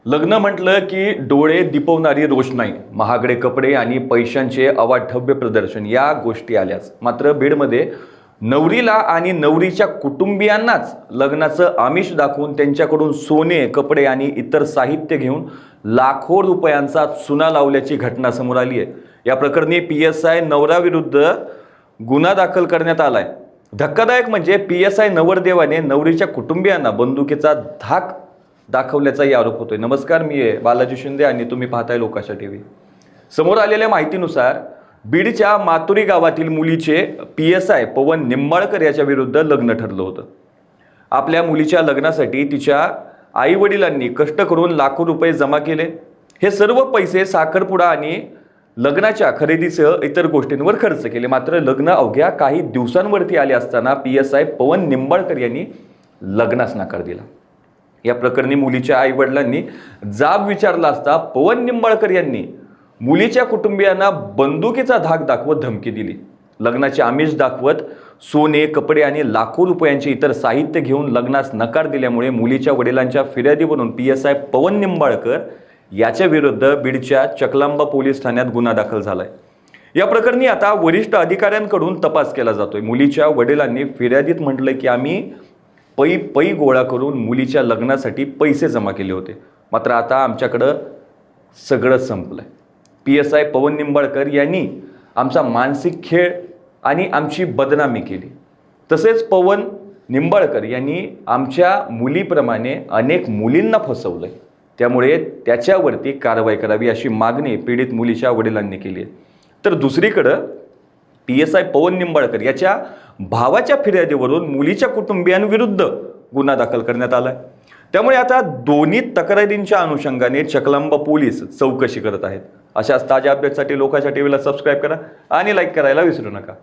लग्न म्हटलं की डोळे दिपवणारी रोषणाई, महागडे कपडे आणि पैशांचे अवाढव्य प्रदर्शन या गोष्टी आल्याच. मात्र बीडमध्ये नवरीला आणि नवरीच्या कुटुंबियांनाच लग्नाचं आमिष दाखवून त्यांच्याकडून सोने, कपडे आणि इतर साहित्य घेऊन लाखो रुपयांचा चुना लावल्याची घटना समोर आली आहे. या प्रकरणी PSI नवराविरुद्ध गुन्हा दाखल करण्यात आलाय. धक्कादायक म्हणजे PSI नवरदेवाने नवरीच्या कुटुंबियांना बंदुकीचा धाक दाखवल्याचाही आरोप होतोय. नमस्कार, मी आहे बालाजी शिंदे आणि तुम्ही पाहताय लोकाशा TV. समोर आलेल्या माहितीनुसार बीडच्या मातुरी गावातील मुलीचे PSI पवन निंबाळकर याच्या विरुद्ध लग्न ठरलं होतं. आपल्या मुलीच्या लग्नासाठी तिच्या आई वडिलांनी कष्ट करून लाखो रुपये जमा केले. हे सर्व पैसे साखरपुडा आणि लग्नाच्या खरेदीसह इतर गोष्टींवर खर्च केले. मात्र लग्न अवघ्या काही दिवसांवरती आले असताना PSI पवन निंबाळकर यांनी लग्नास नकार दिला. या प्रकरणी मुलीच्या आई वडिलांनी जाब विचारला असता पवन निंबाळकर यांनी मुलीच्या कुटुंबियांना बंदुकीचा धाक दाखवत धमकी दिली. लग्नाचे आमिष दाखवत सोने, कपडे आणि लाखो रुपयांचे इतर साहित्य घेऊन लग्नास नकार दिल्यामुळे मुलीच्या वडिलांच्या फिर्यादीवरून PSI पवन निंबाळकर याच्या विरुद्ध बीडच्या चकलांबा पोलीस ठाण्यात गुन्हा दाखल झालाय. या प्रकरणी आता वरिष्ठ अधिकाऱ्यांकडून तपास केला जातोय. मुलीच्या वडिलांनी फिर्यादीत म्हटलंय की आम्ही पै गोळा करून मुलीच्या लग्नासाठी पैसे जमा केले होते, मात्र आता आमच्याकडं सगळं संपलंय. PSI पवन निंबाळकर यांनी आमचा मानसिक खेळ आणि आमची बदनामी केली. तसेच पवन निंबाळकर यांनी आमच्या मुलीप्रमाणे अनेक मुलींना फसवलंय, त्यामुळे त्याच्यावरती कारवाई करावी अशी मागणी पीडित मुलीच्या वडिलांनी केली आहे. तर दुसरीकडं PSI पवन निंबाळकर याच्या भावाच्या फिर्यादीवरून मुलीच्या कुटुंबियांविरुद्ध गुन्हा दाखल करण्यात आलाय. त्यामुळे आता दोन्ही तक्रारींच्या अनुषंगाने चकलांबा पोलीस चौकशी करत आहेत. अशाच ताज्या अपडेटसाठी लोकाशा TVला सबस्क्राईब करा आणि लाईक करायला विसरू नका.